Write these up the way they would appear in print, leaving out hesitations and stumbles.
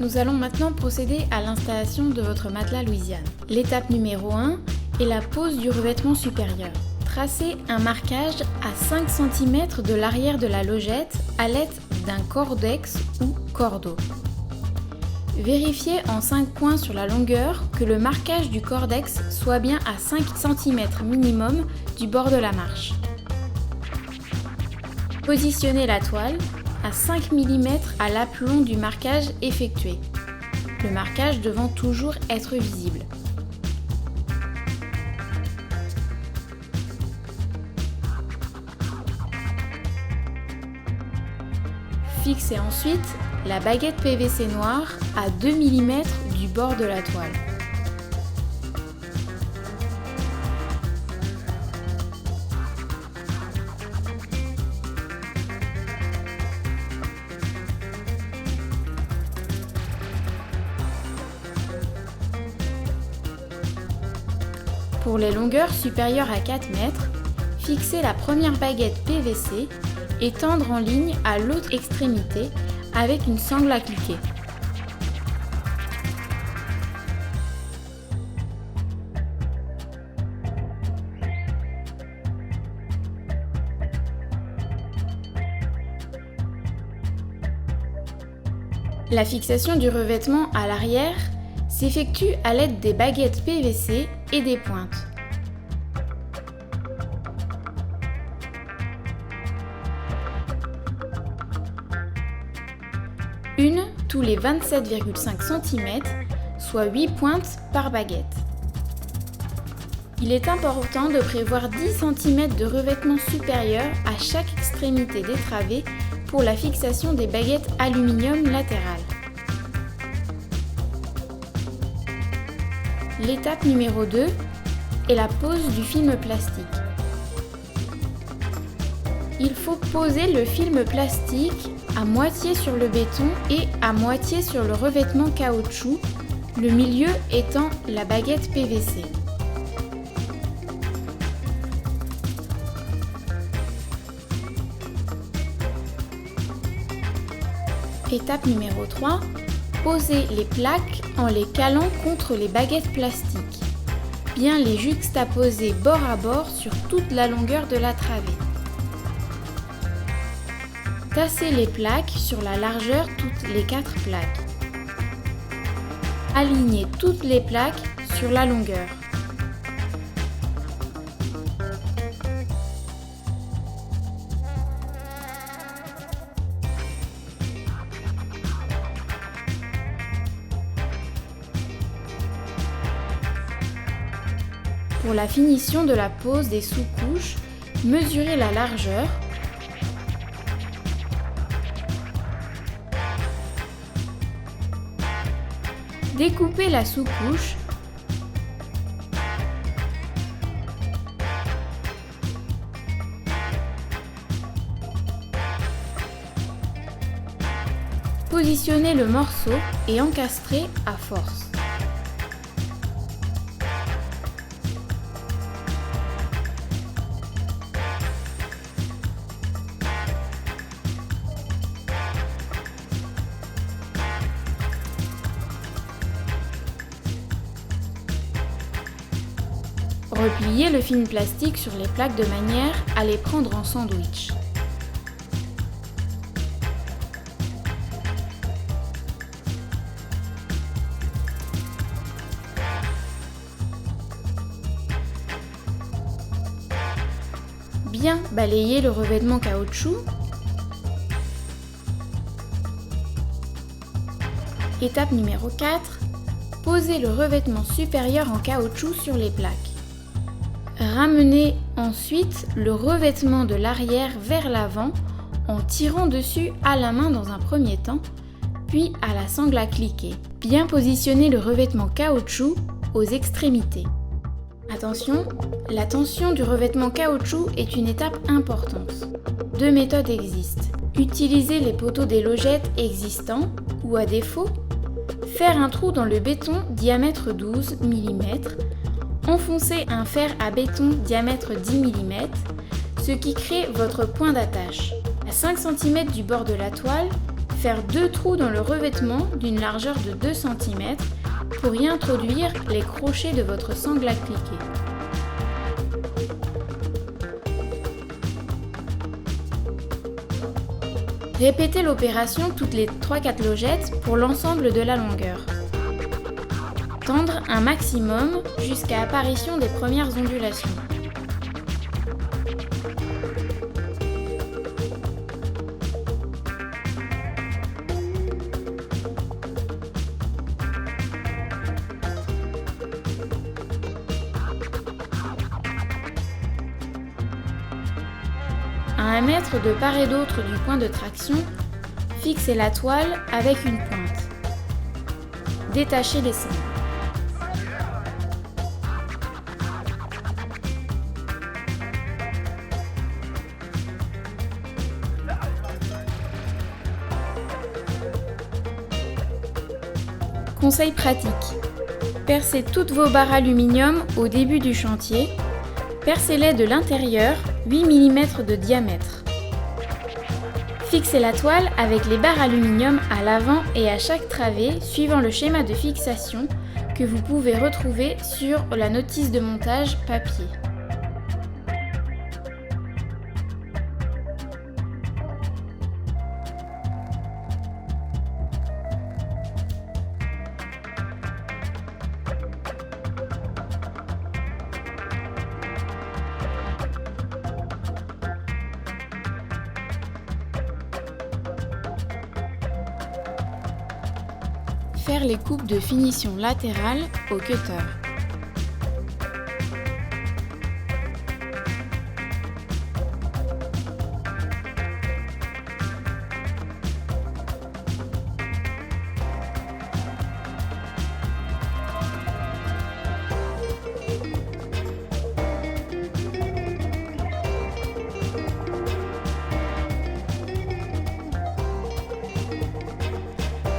Nous allons maintenant procéder à l'installation de votre matelas Louisiane. L'étape numéro 1 est la pose du revêtement supérieur. Tracez un marquage à 5 cm de l'arrière de la logette à l'aide d'un cordex ou cordeau. Vérifiez en 5 points sur la longueur que le marquage du cordex soit bien à 5 cm minimum du bord de la marche. Positionnez la toile à 5 mm à l'aplomb du marquage effectué, le marquage devant toujours être visible. Fixez ensuite la baguette PVC noire à 2 mm du bord de la toile. Pour les longueurs supérieures à 4 mètres, fixez la première baguette PVC et tendre en ligne à l'autre extrémité avec une sangle à cliquer. La fixation du revêtement à l'arrière s'effectue à l'aide des baguettes PVC et des pointes. Une tous les 27,5 cm, soit 8 pointes par baguette. Il est important de prévoir 10 cm de revêtement supérieur à chaque extrémité des travées pour la fixation des baguettes aluminium latérales. L'étape numéro 2 est la pose du film plastique. Il faut poser le film plastique à moitié sur le béton et à moitié sur le revêtement caoutchouc, le milieu étant la baguette PVC. Étape numéro 3. Posez les plaques en les calant contre les baguettes plastiques. Bien les juxtaposer bord à bord sur toute la longueur de la travée. Tassez les plaques sur la largeur toutes les 4 plaques. Alignez toutes les plaques sur la longueur. Pour la finition de la pose des sous-couches, mesurez la largeur. Découpez la sous-couche. Positionnez le morceau et encastrez à force. Repliez le film plastique sur les plaques de manière à les prendre en sandwich. Bien balayer le revêtement caoutchouc. Étape numéro 4. Posez le revêtement supérieur en caoutchouc sur les plaques. Ramenez ensuite le revêtement de l'arrière vers l'avant en tirant dessus à la main dans un premier temps, puis à la sangle à cliquer. Bien positionner le revêtement caoutchouc aux extrémités. Attention, la tension du revêtement caoutchouc est une étape importante. 2 méthodes existent. Utiliser les poteaux des logettes existants ou à défaut, faire un trou dans le béton diamètre 12 mm, enfoncer un fer à béton diamètre 10 mm, ce qui crée votre point d'attache. À 5 cm du bord de la toile, faire 2 trous dans le revêtement d'une largeur de 2 cm pour y introduire les crochets de votre sangle appliquée. Répétez l'opération toutes les 3-4 logettes pour l'ensemble de la longueur. Tendre un maximum jusqu'à apparition des premières ondulations. À 1 mètre de part et d'autre du point de traction, fixez la toile avec une pointe. Détachez les sangles. Conseil pratique. Percez toutes vos barres aluminium au début du chantier. Percez-les de l'intérieur, 8 mm de diamètre. Fixez la toile avec les barres aluminium à l'avant et à chaque travée suivant le schéma de fixation que vous pouvez retrouver sur la notice de montage papier. Faire les coupes de finition latérale au cutter.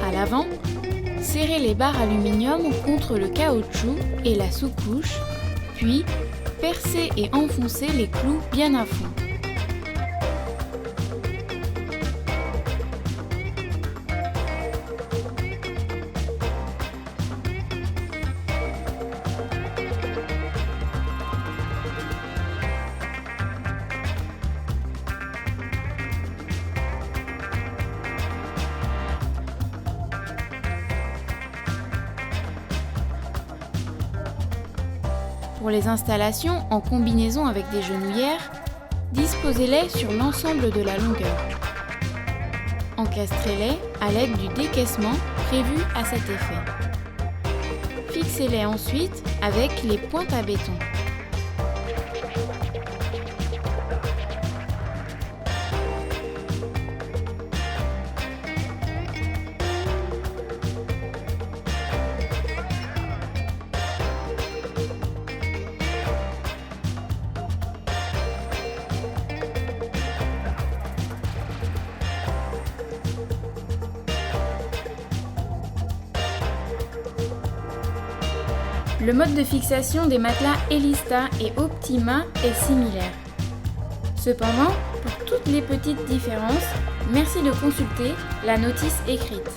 À l'avant, serrez les barres aluminium contre le caoutchouc et la sous-couche, puis percez et enfoncez les clous bien à fond. Pour les installations en combinaison avec des genouillères, disposez-les sur l'ensemble de la longueur. Encastrez-les à l'aide du décaissement prévu à cet effet. Fixez-les ensuite avec les pointes à béton. Le mode de fixation des matelas Elista et Optima est similaire. Cependant, pour toutes les petites différences, merci de consulter la notice écrite.